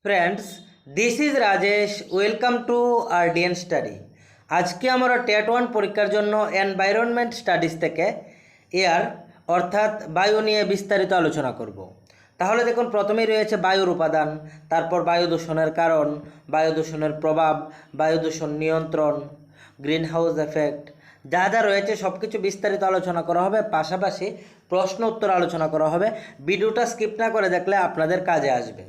Friends, this is Rajesh. Welcome to RDN study. আজকে আমরা TET 1 পরীক্ষার জন্য এনভায়রনমেন্ট স্টাডিজ থেকে এয়ার অর্থাৎ বায়ু নিয়ে বিস্তারিত আলোচনা করব। তাহলে দেখুন, প্রথমেই রয়েছে বায়ুর উপাদান, তারপর বায়ু দূষণের কারণ, বায়ু দূষণের প্রভাব, বায়ু দূষণ নিয়ন্ত্রণ, গ্রিন হাউস এফেক্ট, যা যা রয়েছে সব কিছু বিস্তারিত আলোচনা করা হবে। পাশাপাশি প্রশ্ন উত্তর আলোচনা করা হবে। ভিডিওটা স্কিপ না করে দেখলে আপনাদের কাজে আসবে।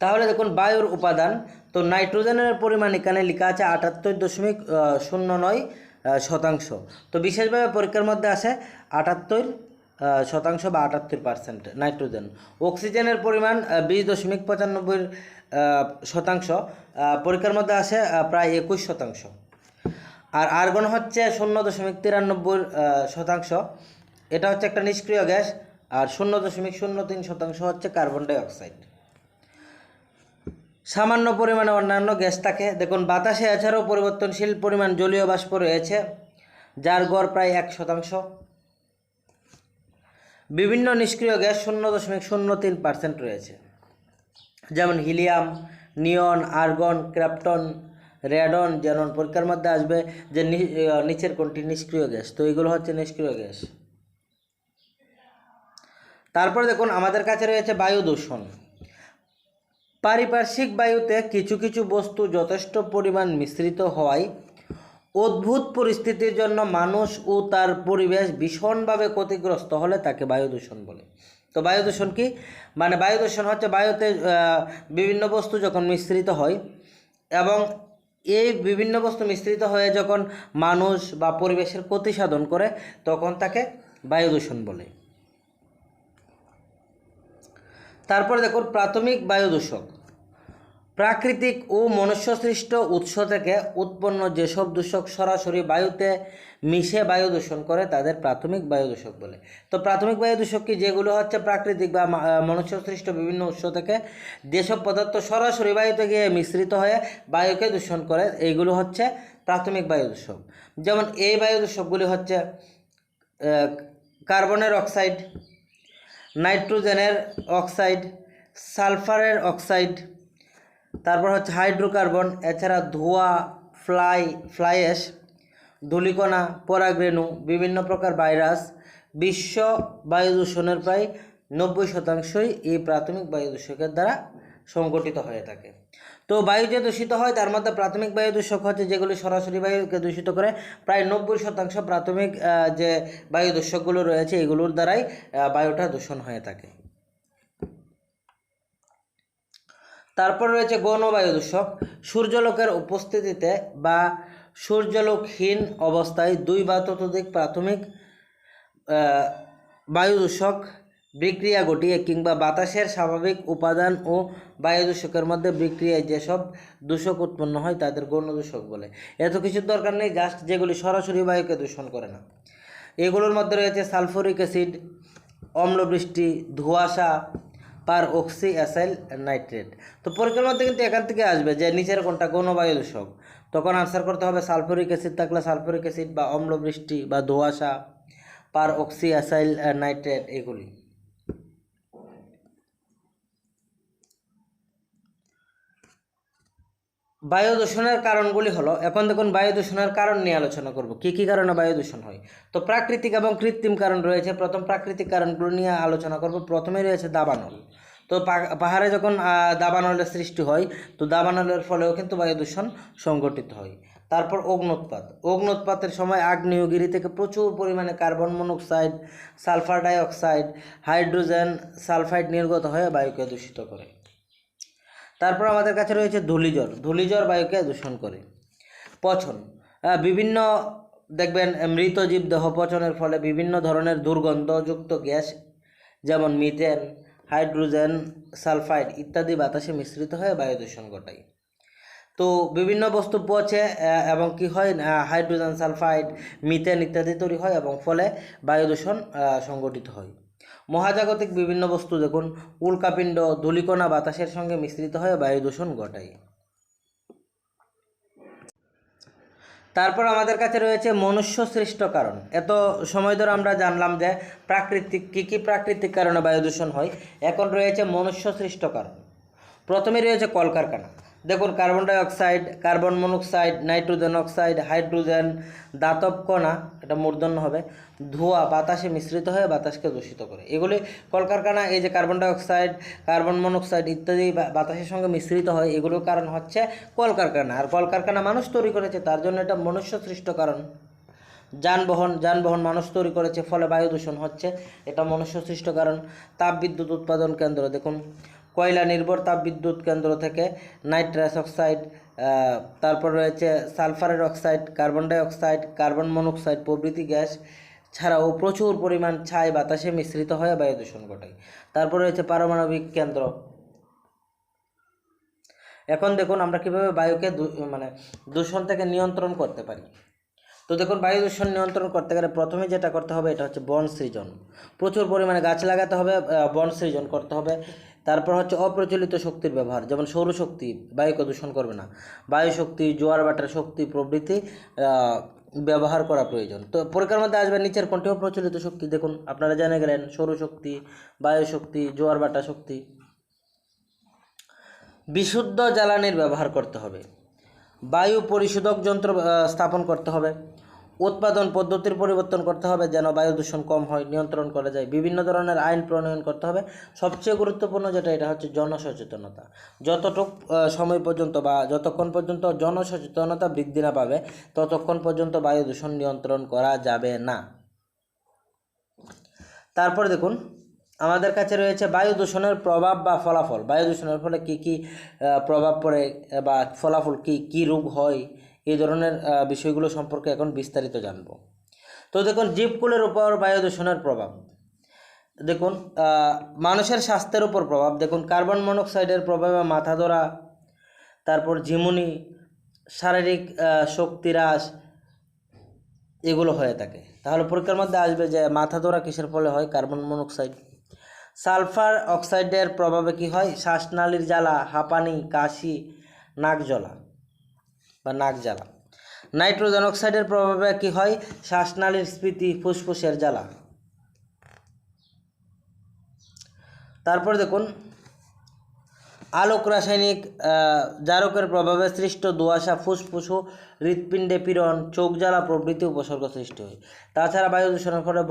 তাহলে দেখুন, বায়ুর উপাদান। তো নাইট্রোজেনের পরিমাণ এখানে লেখা আছে 78.09%। তো বিশেষভাবে পরীক্ষার মধ্যে আসে 78% বা 78% নাইট্রোজেন। অক্সিজেনের পরিমাণ 20.95%। পরীক্ষার মধ্যে আসে প্রায় 21%। আর আর্গন হচ্ছে 0.93%। এটা হচ্ছে একটা নিষ্ক্রিয় গ্যাস। আর 0.03% হচ্ছে কার্বন ডাইঅক্সাইড। সামান্য পরিমাণে অন্যান্য গ্যাস থাকে। দেখুন, বাতাসে এছাড়াও পরিবর্তনশীল পরিমাণ জলীয় বাষ্প রয়েছে, যার গড় প্রায় 1%। বিভিন্ন নিষ্ক্রিয় গ্যাস 0.03% রয়েছে, যেমন হিলিয়াম, নিয়ন, আর্গন, ক্রিপ্টন, রেডন। যেমন পরীক্ষার মধ্যে আসবে যে নিচের কোনটি নিষ্ক্রিয় গ্যাস, তো এগুলো হচ্ছে নিষ্ক্রিয় গ্যাস। তারপর দেখুন, আমাদের কাছে রয়েছে বায়ু দূষণ। পারিপার্শ্বিক বায়ুতে কিছু কিছু বস্তু যথেষ্ট পরিমাণ মিশ্রিত হওয়ায় অদ্ভুত পরিস্থিতির জন্য মানুষ ও তার পরিবেশ ভীষণভাবে ক্ষতিগ্রস্ত হলে তাকে বায়ু দূষণ বলে। তো বায়ু দূষণ কি? মানে বায়ু দূষণ হচ্ছে বায়ুতে বিভিন্ন বস্তু যখন মিশ্রিত হয় এবং এই বিভিন্ন বস্তু মিশ্রিত হয়ে যখন মানুষ বা পরিবেশের ক্ষতি সাধন করে, তখন তাকে বায়ু দূষণ বলে। তারপর দেখুন, প্রাথমিক বায়ু দূষক। প্রাকৃতিক ও মনুষ্যসৃষ্ট উৎস থেকে উৎপন্ন যেসব দূষক সরাসরি বায়ুতে মিশে বায়ু দূষণ করে তাদের প্রাথমিক বায়ু দূষক বলে। তো প্রাথমিক বায়ু দূষক কি? যেগুলো হচ্ছে প্রাকৃতিক বা মনুষ্যসৃষ্ট বিভিন্ন উৎস থেকে যেসব পদার্থ সরাসরি বায়ুতে গিয়ে মিশ্রিত হয়ে বায়ুকে দূষণ করে, এইগুলো হচ্ছে প্রাথমিক বায়ু দূষক। যেমন এই বায়ু দূষকগুলি হচ্ছে কার্বনের অক্সাইড, নাইট্রোজেনের অক্সাইড, সালফারের অক্সাইড, তারপর হচ্ছে হাইড্রোকার্বন, এছাড়া ধোঁয়া, ফ্লাই অ্যাশ, ধূলিকণা, পরাগরেণু, বিভিন্ন প্রকার ভাইরাস। বিশ্ব বায়ু দূষণের প্রায় 90%ই এই প্রাথমিক বায়ু দূষকের দ্বারা সংগঠিত হয়ে থাকে। তো বায়ু যে দূষিত হয় তার মধ্যে প্রাথমিক বায়ু দূষক হচ্ছে যেগুলি সরাসরি বায়ুকে দূষিত করে, প্রায় 90% প্রাথমিক যে বায়ু দূষকগুলো রয়েছে এগুলোর দ্বারাই বায়ুটা দূষণ হয়ে থাকে। তারপর রয়েছে গৌণ বায়ু দূষক। সূর্যালোকের উপস্থিতিতে বা সূর্যালোকহীন অবস্থায় 2 বা ততোধিক প্রাথমিক বায়ু দূষক বিক্রিয়া ঘটিয়ে কিংবা বাতাসের স্বাভাবিক উপাদান ও বায়ু দূষকের মধ্যে বিক্রিয়ায় যেসব দূষক উৎপন্ন হয় তাদের গৌণ দূষক বলে। এত কিছুর দরকার নেই, জাস্ট যেগুলি সরাসরি বায়ুকে দূষণ করে না। এগুলোর মধ্যে রয়েছে সালফুরিক অ্যাসিড, অম্লবৃষ্টি, ধোঁয়াশা, পার অক্সি অ্যাসাইল নাইট্রেট। তো পরীক্ষার মধ্যে কিন্তু এখান থেকে আসবে যে নিচের কোনটা গৌণ বায়ু দূষক, তখন আনসার করতে হবে সালফুরিক অ্যাসিড থাকলে সালফুরিক অ্যাসিড বা অম্লবৃষ্টি বা ধোঁয়াশা, পার অক্সি অ্যাসাইল নাইট্রেট এগুলি। বায়ু দূষণের কারণগুলি হলো, এখন দেখুন বায়ু দূষণের কারণ নিয়ে আলোচনা করব, কী কী কারণে বায়ু দূষণ হয়। তো প্রাকৃতিক এবং কৃত্রিম কারণ রয়েছে। প্রথম প্রাকৃতিক কারণগুলো নিয়ে আলোচনা করব। প্রথমেই রয়েছে দাবানল। তো পাহাড়ে যখন দাবানলের সৃষ্টি হয়, তো দাবানলের ফলেও কিন্তু বায়ু দূষণ সংঘটিত হয়। তারপর অগ্নুৎপাতের সময় আগ্নেয়গিরি থেকে প্রচুর পরিমাণে carbon monoxide, sulphur dioxide, hydrogen sulphide নির্গত হয়ে বায়ুকে দূষিত করে। তারপর আমাদের কাছে রয়েছে ধূলিজ্বর বায়ুকে দূষণ করে। পচন, বিভিন্ন দেখবেন মৃত জীব দেহ পচনের ফলে বিভিন্ন ধরনের দুর্গন্ধযুক্ত গ্যাস যেমন মিথেন, হাইড্রোজেন সালফাইড ইত্যাদি বাতাসে মিশ্রিত হয়ে বায়ু দূষণ ঘটায়। তো বিভিন্ন বস্তু পচে এবং কি হয়, হাইড্রোজেন সালফাইড, মিথেন ইত্যাদি তৈরি হয় এবং ফলে বায়ু দূষণ সংঘটিত হয়। মহাজাগতিক বিভিন্ন বস্তু দেখুন, উল্কাপিণ্ড, ধূলিকণা বাতাসের সঙ্গে মিশ্রিত হয়ে বায়ু দূষণ ঘটায়। তারপর আমাদের কাছে রয়েছে মনুষ্য সৃষ্ট কারণ। এত সময় ধরে আমরা জানলাম যে প্রাকৃতিক কী কী প্রাকৃতিক কারণে বায়ু দূষণ হয়, এখন রয়েছে মনুষ্য সৃষ্ট কারণ। প্রথমে রয়েছে কলকারখানা। দেখুন carbon dioxide, carbon monoxide, nitrogen oxide, hydrogen, দাতব কণা, এটা মূর্ধন্য হবে, ধোঁয়া বাতাসে মিশ্রিত হয়ে বাতাসকে দূষিত করে। এগুলি কলকারখানা, এই যে carbon dioxide, carbon monoxide ইত্যাদি বাতাসের সঙ্গে মিশ্রিত হয়, এগুলোর কারণ হচ্ছে কলকারখানা। আর কলকারখানা মানুষ তৈরি করেছে, তার জন্য এটা মনুষ্য সৃষ্ট কারণ। যানবাহন মানুষ তৈরি করেছে, ফলে বায়ু দূষণ হচ্ছে, এটা মনুষ্য সৃষ্ট কারণ। তাপবিদ্যুৎ উৎপাদন কেন্দ্র, দেখুন কয়লা নির্ভর তাপবিদ্যুৎ কেন্দ্র থেকে নাইট্রাস অক্সাইড, তারপর রয়েছে সালফারের oxide, carbon dioxide, carbon monoxide প্রভৃতি গ্যাস ছাড়াও প্রচুর পরিমাণ ছাই বাতাসে মিশ্রিত হয়ে বায়ু দূষণ ঘটায়। তারপর রয়েছে পারমাণবিক কেন্দ্র। এখন দেখুন আমরা কীভাবে বায়ুকে দূষণ থেকে নিয়ন্ত্রণ করতে পারি। তো দেখুন বায়ু দূষণ নিয়ন্ত্রণ করতে গেলে প্রথমে যেটা করতে হবে এটা হচ্ছে বন সৃজন। প্রচুর পরিমাণে গাছ লাগাতে হবে, বন সৃজন করতে হবে। তারপর হচ্ছে অপ্রচলিত শক্তির ব্যবহার, যেমন সৌরশক্তি বায়ুকে দূষণ করবে না, বায়ু শক্তি, জোয়ার ভাটার শক্তি প্রভৃতি ব্যবহার করা প্রয়োজন। তো পরীক্ষার মধ্যে আসবে নিচের কোনটি অপ্রচলিত শক্তি, দেখুন আপনারা জেনে গেলেন সৌরশক্তি, বায়ু শক্তি, জোয়ার ভাটা শক্তি। বিশুদ্ধ জ্বালানির ব্যবহার করতে হবে, বায়ু পরিশোধক যন্ত্র স্থাপন করতে হবে, উৎপাদন পদ্ধতির পরিবর্তন করতে হবে যেন বায়ু দূষণ কম হয়, নিয়ন্ত্রণ করা যায়, বিভিন্ন ধরনের আইন প্রণয়ন করতে হবে। সবচেয়ে গুরুত্বপূর্ণ যেটা এটা হচ্ছে জনসচেতনতা। যতটুক সময় পর্যন্ত বা যতক্ষণ পর্যন্ত জনসচেতনতা বৃদ্ধি না পাবে ততক্ষণ পর্যন্ত বায়ু দূষণ নিয়ন্ত্রণ করা যাবে না। তারপর দেখুন আমাদের কাছে রয়েছে বায়ু দূষণের প্রভাব বা ফলাফল। বায়ু দূষণের ফলে কী কী প্রভাব পড়ে বা ফলাফল কী কী রোগ হয়, এই ধরনের বিষয়গুলো সম্পর্কে এখন বিস্তারিত জানব। তো দেখুন জীবকুলের উপর বায়ু দূষণের প্রভাব। দেখুন মানুষের স্বাস্থ্যের উপর প্রভাব, দেখুন কার্বন মনোক্সাইডের প্রভাবে মাথা ধরা, তারপর ঝিমুনি, শারীরিক শক্তি হ্রাস, এগুলো হয়ে থাকে। তাহলে পরীক্ষার মধ্যে আসবে যে মাথা ধরা কিসের ফলে হয়, কার্বন মনোক্সাইড। সালফার অক্সাইডের প্রভাবে কি হয়, শ্বাসনালীর জ্বালা, হাঁপানি, কাশি, নাক জ্বালা। নাইট্রোজেন অক্সাইডের প্রভাবে কি হয়, শ্বাসনালীর স্ফীতি, ফুসফুসের জ্বালা। তারপর দেখুন আলোক রাসায়নিক জারকের প্রভাবে সৃষ্ট দোআঁশা, ফুসফুস ও হৃৎপিণ্ডে পীড়ন, চোখ জ্বালা প্রভৃতি উপসর্গ সৃষ্টি হয়। তাছাড়া বায়ু দূষণের ফলে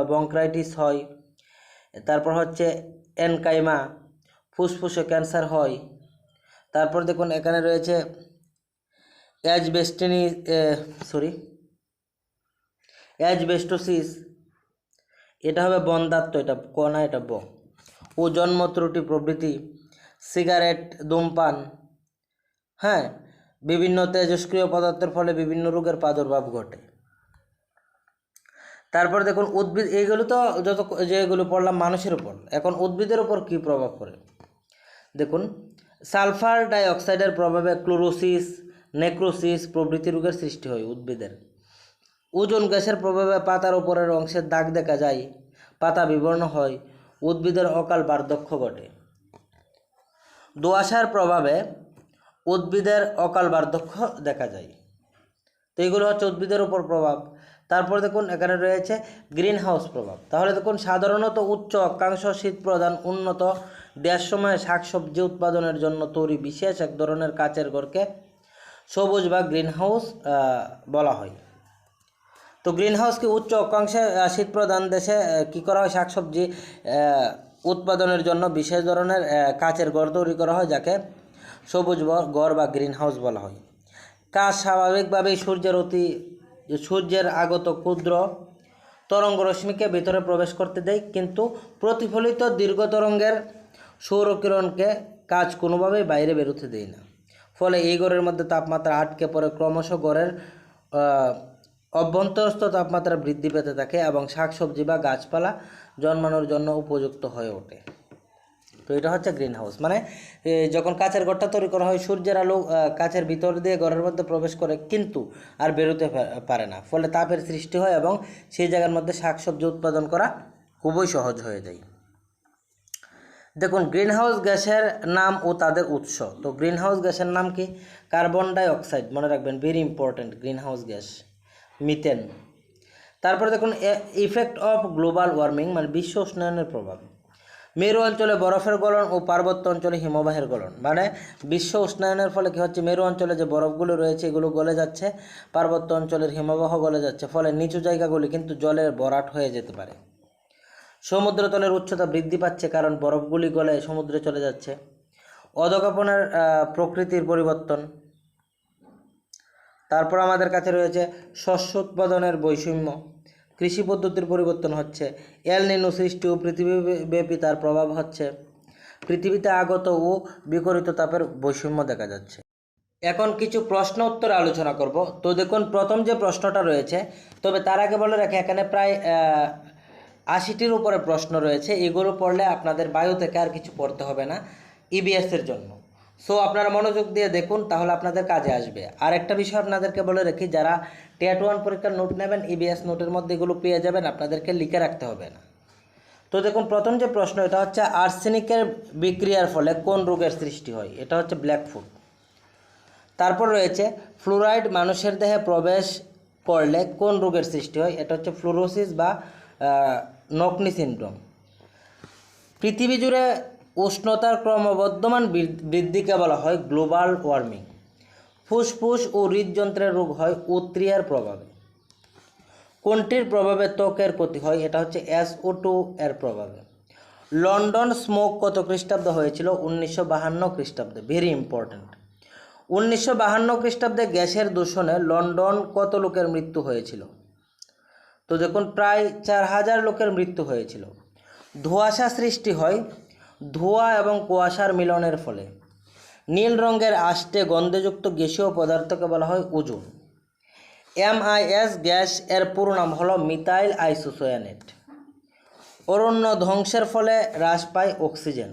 ব্রঙ্কাইটিস হয়। তারপর হচ্ছে এনকাইমা, ফুসফুসে ক্যান্সার হয়। তারপর দেখুন এখানে রয়েছে অ্যাজবেস্টোসিস, এটা হবে বন্ধ্যাত্ব, এটা কণা, এটা ও জন্ম ত্রুটি প্রভৃতি। সিগারেট, ধূমপান, হ্যাঁ, বিভিন্ন তেজস্ক্রিয় পদার্থের ফলে বিভিন্ন রোগের প্রাদুর্ভাব ঘটে। তারপর দেখুন উদ্ভিদ, এইগুলো তো যেগুলো পড়লাম মানুষের উপর, এখন উদ্ভিদের উপর কী প্রভাব পড়ে। দেখুন সালফার ডাই অক্সাইডের প্রভাবে ক্লোরোসিস, নেক্রোসিস প্রভৃতি রোগের সৃষ্টি হয় উদ্ভিদের। ওজোন গ্যাসের প্রভাবে পাতার উপরের অংশের দাগ দেখা যায়, পাতা বিবর্ণ হয়, উদ্ভিদের অকাল বার্ধক্য ঘটে। দোআঁশার প্রভাবে উদ্ভিদের অকাল বার্ধক্য দেখা যায়। তো এইগুলো হচ্ছে উদ্ভিদের উপর প্রভাব। তারপর দেখুন এখানে রয়েছে গ্রিন হাউস প্রভাব। তাহলে দেখুন সাধারণত উচ্চ অক্ষাংশ শীত প্রধান উন্নত দেশসমূহে শাকসবজি উৎপাদনের জন্য তৈরি বিশেষ এক ধরনের কাচের ঘরকে সবুজ বা গ্রিন হাউস বলা হয়। তো গ্রিন হাউসকে উচ্চ অক্ষাংশে শীত প্রধান দেশে কী করা হয়, শাকসবজি উৎপাদনের জন্য বিশেষ ধরনের কাচের ঘর তৈরি করা হয়, যাকে সবুজ ঘর বা গ্রিন হাউস বলা হয়। কাজ স্বাভাবিকভাবেই সূর্যের আগত ক্ষুদ্র তরঙ্গ রশ্মিকে ভিতরে প্রবেশ করতে দেয়, কিন্তু প্রতিফলিত দীর্ঘ তরঙ্গের সৌরকিরণকে কাজ কোনোভাবেই বাইরে বেরোতে দেয় না। ফলে এই ঘরের মধ্যে তাপমাত্রা আটকে পড়ে ক্রমশ ঘরের অভ্যন্তরস্থ তাপমাত্রা বৃদ্ধি পেতে থাকে এবং শাকসবজি বা গাছপালা জন্মানোর জন্য উপযুক্ত হয়ে ওঠে। তো এটা হচ্ছে গ্রিন হাউস। মানে যখন কাচের ঘরটা তৈরি করা হয়, সূর্যের আলো কাচের ভিতর দিয়ে ঘরের মধ্যে প্রবেশ করে কিন্তু আর বেরোতে পারে না, ফলে তাপের সৃষ্টি হয় এবং সেই জায়গার মধ্যে শাকসবজি উৎপাদন করা খুবই সহজ হয়ে যায়। দেখুন গ্রিন হাউস গ্যাসের নাম ও তাদের উৎস। তো গ্রিন হাউস গ্যাসের নাম কি, কার্বন ডাই অক্সাইড, মনে রাখবেন, very important, green house gas, methane. তারপরে দেখুন ইফেক্ট অফ গ্লোবাল ওয়ার্মিং, মানে বিশ্ব উষ্ণায়নের প্রভাব। মেরু অঞ্চলে বরফের গলন ও পার্বত্য অঞ্চলে হিমবাহের গলন, মানে বিশ্ব উষ্ণায়নের ফলে কী হচ্ছে, মেরু অঞ্চলে যে বরফগুলো রয়েছে এগুলো গলে যাচ্ছে, পার্বত্য অঞ্চলের হিমবাহ গলে যাচ্ছে, ফলে নিচু জায়গাগুলি কিন্তু জলের ভরাট হয়ে যেতে পারে। সমুদ্রতলের উচ্চতা বৃদ্ধি পাচ্ছে কারণ বরফগুলি গলে সমুদ্রে চলে যাচ্ছে। অধঃক্ষেপণের প্রকৃতির পরিবর্তন। তারপর আমাদের কাছে রয়েছে শস্য উৎপাদনের বৈষম্য, কৃষি পদ্ধতির পরিবর্তন হচ্ছে, এল নিনো সৃষ্টি ও পৃথিবীব্যাপী তার প্রভাব হচ্ছে, পৃথিবীতে আগত ও বিকরিত তাপের বৈষম্য দেখা যাচ্ছে। এখন কিছু প্রশ্ন উত্তর আলোচনা করব। তো দেখুন, প্রথম যে প্রশ্নটা রয়েছে, তবে তার আগে বলে রাখি এখানে প্রায় 80টির উপরে প্রশ্ন রয়েছে। এগুলো পড়লে আপনাদের বায়ু থেকে আর কিছু পড়তে হবে না ইবিএসের জন্য। সো আপনারা মনোযোগ দিয়ে দেখুন, তাহলে আপনাদের কাজে আসবে। আর একটা বিষয় আপনাদেরকে বলে রাখি, যারা টেট 1 পরীক্ষার নোট নেবেন, ইবিএস নোটের মধ্যে এগুলো পেয়ে যাবেন, আপনাদেরকে লিখে রাখতে হবে না। তো দেখুন, প্রথম যে প্রশ্ন, এটা হচ্ছে আর্সেনিকের বিক্রিয়ার ফলে কোন রোগের সৃষ্টি হয়? এটা হচ্ছে ব্ল্যাক ফুট। তারপর রয়েছে ফ্লুরাইড মানুষের দেহে প্রবেশ করলে কোন রোগের সৃষ্টি হয়? এটা হচ্ছে ফ্লুরোসিস বা নকনি সিনড্রোম। পৃথিবী জুড়ে উষ্ণতার ক্রমবর্ধমান বৃদ্ধিকে বলা হয় গ্লোবাল ওয়ার্মিং। ফুসফুস ও হৃদযন্ত্রের রোগ হয় উত্রিয়ার প্রভাবে। কোনটির প্রভাবে ত্বকের ক্ষতি হয়? এটা হচ্ছে SO2 এর প্রভাবে। লন্ডন স্মোক কত খ্রিস্টাব্দে হয়েছিল? 1952 খ্রিস্টাব্দে। Very important. 1952 খ্রিস্টাব্দে গ্যাসের দূষণে লন্ডন কত লোকের মৃত্যু হয়েছিল? তো দেখুন, প্রায় 4000 লোকের মৃত্যু হয়েছিল। ধোঁয়াশা সৃষ্টি হয় ধোঁয়া এবং কুয়াশার মিলনের ফলে। নীল রঙের আষ্টে গন্ধযুক্ত গ্যাসীয় পদার্থকে বলা হয় ওজোন। MIS গ্যাস এর পুরো নাম হলো মিথাইল আইসোসায়ানেট। অরণ্য ধ্বংসের ফলে হ্রাস পায় অক্সিজেন।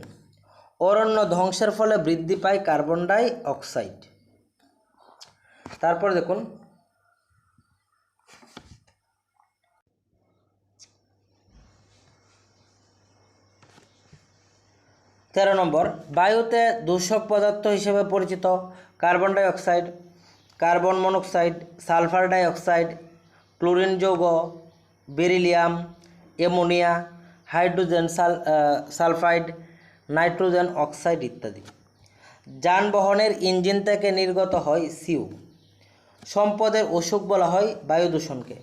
অরণ্য ধ্বংসের ফলে বৃদ্ধি পায় কার্বন ডাই অক্সাইড। তারপর দেখুন, 13 নম্বর, বায়ুতে দূষক পদার্থ হিসেবে পরিচিত carbon dioxide, carbon monoxide, sulphur die oxide, chlorine যৌগ, beryllium, ammonia, hydrogen sulphide, nitrogen oxide ইত্যাদি। যানবাহনের ইঞ্জিন থেকে নির্গত হয় CO। সম্পদের অসুখ বলা হয় বায়ু দূষণকে।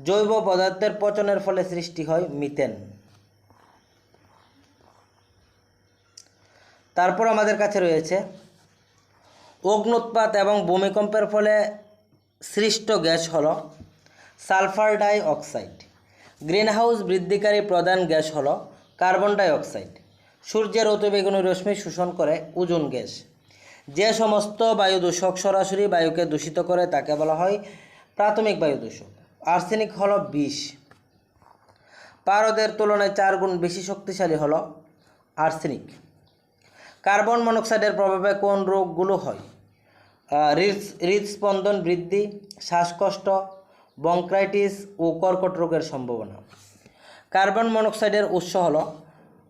জৈব পদার্থের পচনের ফলে সৃষ্টি হয় মিথেন। তারপর আমাদের কাছে রয়েছে অগ্ন্যুৎপাত এবং ভূমিকম্পের ফলে সৃষ্ট গ্যাস হলো সালফার ডাই অক্সাইড। গ্রিনহাউস বৃদ্ধিকারী প্রধান গ্যাস হলো কার্বন ডাই অক্সাইড। সূর্যের অতিবেগুনি রশ্মি শোষণ করে ওজোন গ্যাস। যে সমস্ত বায়ু দূষক সরাসরি বায়ুকে দূষিত করে তাকে বলা হয় প্রাথমিক বায়ু দূষক। আর্সেনিক হলো বিষ। পারদের তুলনায় 4 গুণ বেশি শক্তিশালী হলো আর্সেনিক। কার্বন মনোক্সাইডের প্রভাবে কোন রোগগুলো হয়? হৃদস্পন্দন বৃদ্ধি, শ্বাসকষ্ট, ব্রঙ্কাইটিস ও কর্কট রোগের সম্ভাবনা। কার্বন মনোক্সাইডের উৎস হলো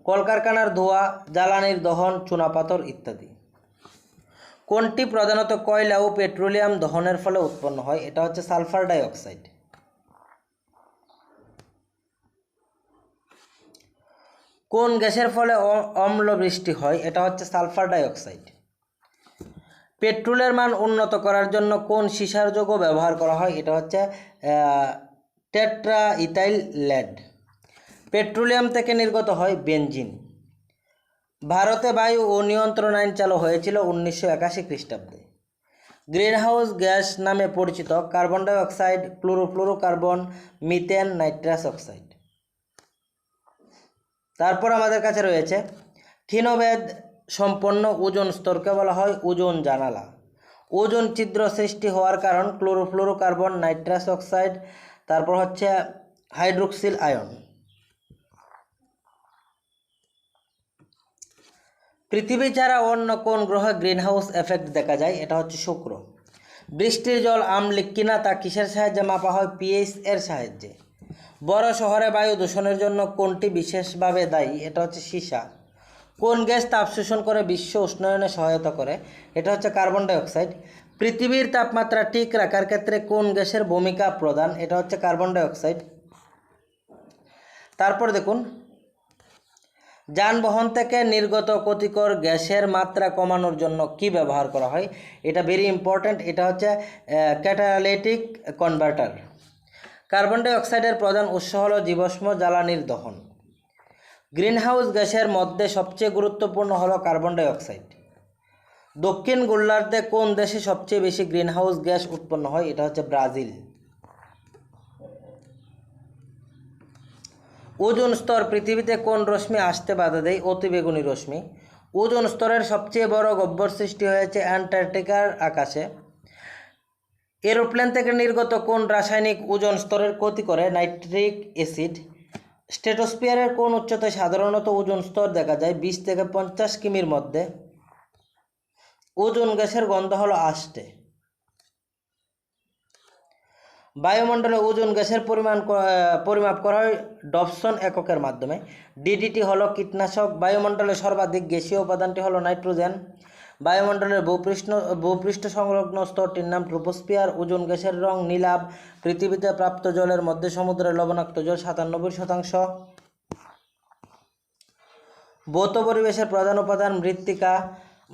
কলকারখানার ধোঁয়া, জ্বালানির দহন, চুনাপাথর ইত্যাদি। কোনটি প্রধানত কয়লা ও পেট্রোলিয়াম দহনের ফলে উৎপন্ন হয়? এটা হচ্ছে সালফার ডাই অক্সাইড। কোন গ্যাসের ফলে অম্ল বৃষ্টি হয়? এটা হচ্ছে সালফার ডাই অক্সাইড। পেট্রোলের মান উন্নত করার জন্য কোন সীসার যৌগ ব্যবহার করা হয়? এটা হচ্ছে টেট্রা ইথাইল লেড। পেট্রোলিয়াম থেকে নির্গত হয় বেনজিন। ভারতে বায়ু ও নিয়ন্ত্রণ আইন চালু হয়েছিল 1981 খ্রিস্টাব্দে। গ্রিনহাউস গ্যাস নামে পরিচিত carbon dioxide, chlorofluorocarbon, methane, nitrous oxide. তারপর আমাদের কাছে রয়েছে ক্ষীণভেদ সম্পন্ন ওজোন স্তরকে বলা হয় ওজোন জানালা। ওজোন ছিদ্র সৃষ্টি হওয়ার কারণ ক্লোরোফ্লোরোকার্বন, নাইট্রাস অক্সাইড, তারপর হচ্ছে হাইড্রোক্সিল আয়ন। পৃথিবী ছাড়া অন্য কোন গ্রহে গ্রিনহাউস এফেক্ট দেখা যায়? এটা হচ্ছে শুক্র। বৃষ্টির জল আমলিক কিনা তা কিসের সাহায্যে মাপা হয়? pH এর সাহায্যে। বড় শহরে বায়ু দূষণের জন্য কোনটি বিশেষভাবে দায়ী? এটা হচ্ছে সীসা। কোন গ্যাস তাপ শোষণ করে বিশ্ব উষ্ণায়নে সহায়তা করে? এটা হচ্ছে কার্বন ডাই অক্সাইড। পৃথিবীর তাপমাত্রা ঠিক রাখার ক্ষেত্রে কোন গ্যাসের ভূমিকা প্রধান? এটা হচ্ছে কার্বন ডাই অক্সাইড। তারপর দেখুন, যানবাহন থেকে নির্গত ক্ষতিকর গ্যাসের মাত্রা কমানোর জন্য কি ব্যবহার করা হয়? এটা ভেরি ইম্পর্ট্যান্ট, এটা হচ্ছে ক্যাটালিটিক কনভার্টার। কার্বন ডাই অক্সাইডের প্রধান উৎস হলো জীবাশ্ম জ্বালানির দহন। গ্রিনহাউস গ্যাসের মধ্যে সবচেয়ে গুরুত্বপূর্ণ হলো কার্বন ডাই অক্সাইড। দক্ষিণ গোলার্ধে কোন দেশে সবচেয়ে বেশি গ্রিনহাউস গ্যাস উৎপন্ন হয়? এটা হচ্ছে ব্রাজিল। ওজোন স্তর পৃথিবীতে কোন রশ্মি আসতে বাধা দেয়? অতিবেগুনি রশ্মি। ওজোন স্তরের সবচেয়ে বড় গহ্বর সৃষ্টি হয়েছে অ্যান্টার্কটিকার আকাশে। এরোপ্লেন থেকে নির্গত কোন রাসায়নিক ওজোন স্তরের ক্ষতি করে? Nitric acid. স্ট্র্যাটোস্ফিয়ারের কোন উচ্চতায় সাধারণত ওজোন স্তর দেখা যায়? 20 থেকে 50 কিমির মধ্যে। ওজোন গ্যাসের গন্ধ হলো আষ্টে। বায়ুমণ্ডলে ওজোন গ্যাসের পরিমাপ করা হয় ডবসন এককের মাধ্যমে। ডিডিটি হলো কীটনাশক। বায়ুমণ্ডলে সর্বাধিক গ্যাসীয় উপাদানটি হলো নাইট্রোজেন। বায়ুমণ্ডলের ভূপৃষ্ঠ সংলগ্ন স্তরটির নাম ট্রোপোস্ফিয়ার। ওজোন গ্যাসের রং নীলাভ। পৃথিবীতে প্রাপ্ত জলের মধ্যে সমুদ্রের লবণাক্ত জল 97%। ভৌত পরিবেশের প্রধান উপাদান মৃত্তিকা।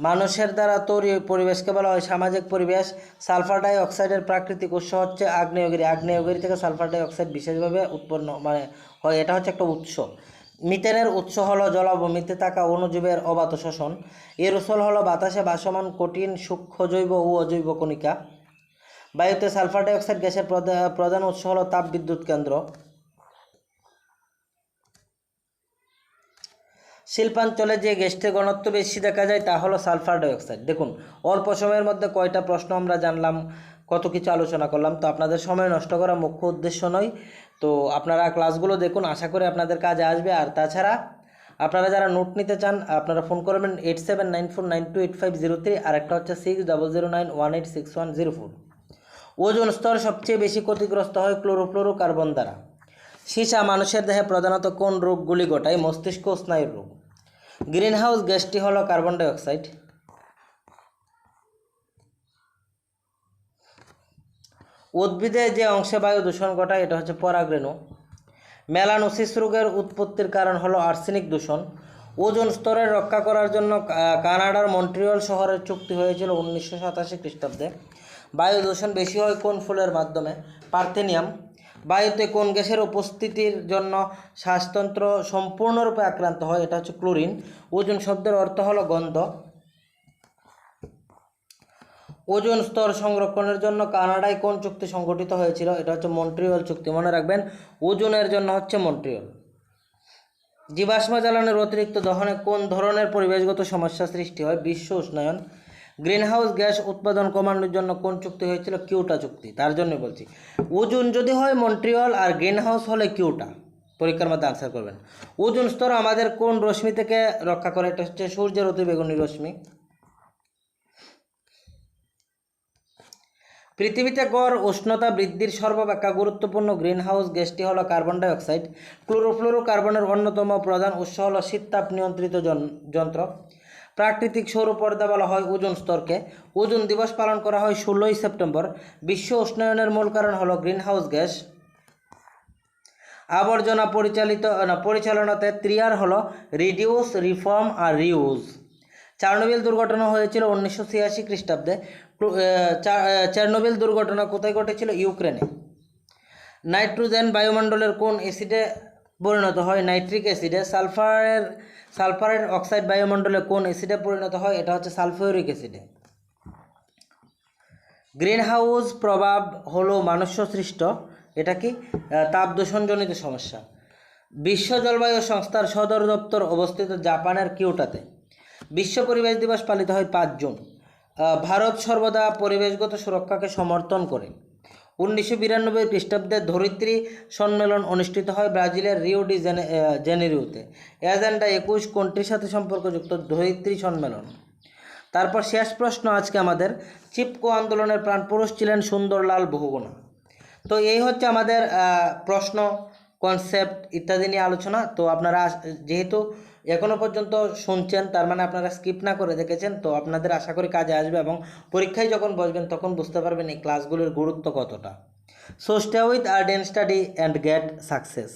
মানুষের দ্বারা তৈরি পরিবেশকে বলা হয় সামাজিক পরিবেশ। সালফার ডাই অক্সাইডের প্রাকৃতিক উৎস হচ্ছে আগ্নেয়গিরি। আগ্নেয়গিরি থেকে সালফার ডাই অক্সাইড বিশেষভাবে উৎপন্ন হয়, এটা হচ্ছে একটা উৎস। মিথেনের উৎস হলো জলাভূমিতে থাকা অণুজীবের অবাত শ্বসন। এরোসল হলো বাতাসে ভাসমান কঠিন সূক্ষ্ম জৈব ও অজৈব কণিকা। বায়ুতে সালফার ডাই অক্সাইড গ্যাসের প্রধান উৎস হলো তাপবিদ্যুৎ কেন্দ্র। শিল্পাঞ্চলে যে গ্যাসটির ঘনত্ব বেশি দেখা যায় তা হলো সালফার ডাইঅক্সাইড। দেখুন, অল্প সময়ের মধ্যে কয়টা প্রশ্ন আমরা জানলাম, কত কিছু আলোচনা করলাম। তো আপনাদের সময় নষ্ট করা মুখ্য উদ্দেশ্য নয়। তো আপনারা ক্লাসগুলো দেখুন, আশা করি আপনাদের কাজে আসবে। আর তাছাড়া আপনারা যারা নোট নিতে চান আপনারা ফোন করবেন 8794928503, আর একটা হচ্ছে 6009186104। ওজোন স্তর সবচেয়ে বেশি ক্ষতিগ্রস্ত হয় ক্লোরোফ্লোরোকার্বন দ্বারা। সীসা মানুষের দেহে প্রধানত কোন রোগগুলি ঘটায়? মস্তিষ্ক ও স্নায়ুর রোগ। গ্রিনহাউস গ্যাসটি হলো কার্বন ডাই অক্সাইড। উদ্ভিদে যে অংশে বায়ু দূষণ ঘটায় এটা হচ্ছে পরাগরেণু। মেলানোসিস রোগের উৎপত্তির কারণ হলো আর্সেনিক দূষণ। ওজোন স্তরের রক্ষা করার জন্য কানাডার মন্ট্রিয়ল শহরের চুক্তি হয়েছিল 1987 খ্রিস্টাব্দে। বায়ু দূষণ বেশি হয় কোন ফুলের মাধ্যমে? পার্থেনিয়াম। বায়ুতে কোন গ্যাসের উপস্থিতির জন্য শ্বাসতন্ত্র সম্পূর্ণরূপে আক্রান্ত হয়? এটা হচ্ছে ক্লোরিন। ওজোন শব্দের অর্থ হলো গন্ধ। ওজোন স্তর সংরক্ষণের জন্য কানাডায় কোন চুক্তি সংগঠিত হয়েছিল? এটা হচ্ছে মন্ট্রিয়ল চুক্তি। মনে রাখবেন, ওজোনের জন্য হচ্ছে মন্ট্রিয়ল। জীবাশ্ম জ্বালানির অতিরিক্ত দহনে কোন ধরনের পরিবেশগত সমস্যা সৃষ্টি হয়? বিশ্ব উষ্ণায়ন। গ্রিনহাউস গ্যাস উৎপাদন কমানোর জন্য কোন চুক্তি হয়েছিল? কিয়োটো চুক্তি। তার জন্য বলছি, ওজোন যদি হয় মন্ট্রিয়ল আর গ্রিনহাউস হলে কিয়োটো। পরীক্ষার মধ্যে আনসার করবেন। ওজোন স্তর আমাদের কোন রশ্মি থেকে রক্ষা করে? এটা হচ্ছে সূর্যের অতিবেগুনি রশ্মি। পৃথিবীতে গড় উষ্ণতা বৃদ্ধির সর্বাপেক্ষা গুরুত্বপূর্ণ গ্রিনহাউস গ্যাসটি হলো কার্বন ডাই অক্সাইড। ক্লোরোফ্লোরোকার্বনের অন্যতম প্রধান উৎস হলো শীততাপ নিয়ন্ত্রিত যন্ত্র। প্রাকৃতিক সৌরপর্দা বলা হয় ওজোন স্তরকে। ওজোন দিবস পালন করা হয় 16ই সেপ্টেম্বর। বিশ্ব উষ্ণায়নের মূল কারণ হলো গ্রিনহাউস গ্যাস। আবর্জনা পরিচালনাতে ত্রিয়ার হলো রিডিউস, রিফর্ম আর রিউজ। চার্নোবিল দুর্ঘটনা হয়েছিল 1986 খ্রিস্টাব্দে। চার্নোবিল দুর্ঘটনা কোথায় ঘটেছিল? ইউক্রেনে। নাইট্রোজেন বায়ুমণ্ডলের কোন অ্যাসিডে পরিণত হয়? নাইট্রিক অ্যাসিডে। সালফারের অক্সাইড বায়ুমণ্ডলে কোন অ্যাসিডে পরিণত হয়? এটা হচ্ছে সালফিউরিক অ্যাসিডে। গ্রিনহাউস প্রভাব হলো মানুষ্য সৃষ্ট। এটা কি? তাপ দূষণজনিত সমস্যা। বিশ্ব জলবায়ু সংস্থার সদর দপ্তর অবস্থিত জাপানের কিয়োটোতে। বিশ্ব পরিবেশ দিবস পালিত হয় 5 জুন। ভারত সর্বদা পরিবেশগত সুরক্ষাকে সমর্থন করে। 1992 খ্রিস্টাব্দে ধরিত্রী সম্মেলন অনুষ্ঠিত হয় ব্রাজিলের রিও ডি জেনেরিওতে। এজেন্ডা 21 কোনটির সাথে সম্পর্কযুক্ত? ধরিত্রী সম্মেলন। তারপর শেষ প্রশ্ন আজকে আমাদের, চিপকো আন্দোলনের প্রাণপুরুষ ছিলেন সুন্দরলাল বহুগুণা। তো এই হচ্ছে আমাদের প্রশ্ন, কনসেপ্ট ইত্যাদি নিয়ে আলোচনা। তো আপনারা যেহেতু এখনও পর্যন্ত শুনছেন, তার মানে আপনারা স্কিপ না করে দেখেছেন। তো আপনাদের আশা করি কাজে আসবে এবং পরীক্ষায় যখন বসবেন তখন বুঝতে পারবেন এই ক্লাসগুলোর গুরুত্ব কতটা। So stay with art and study and get success.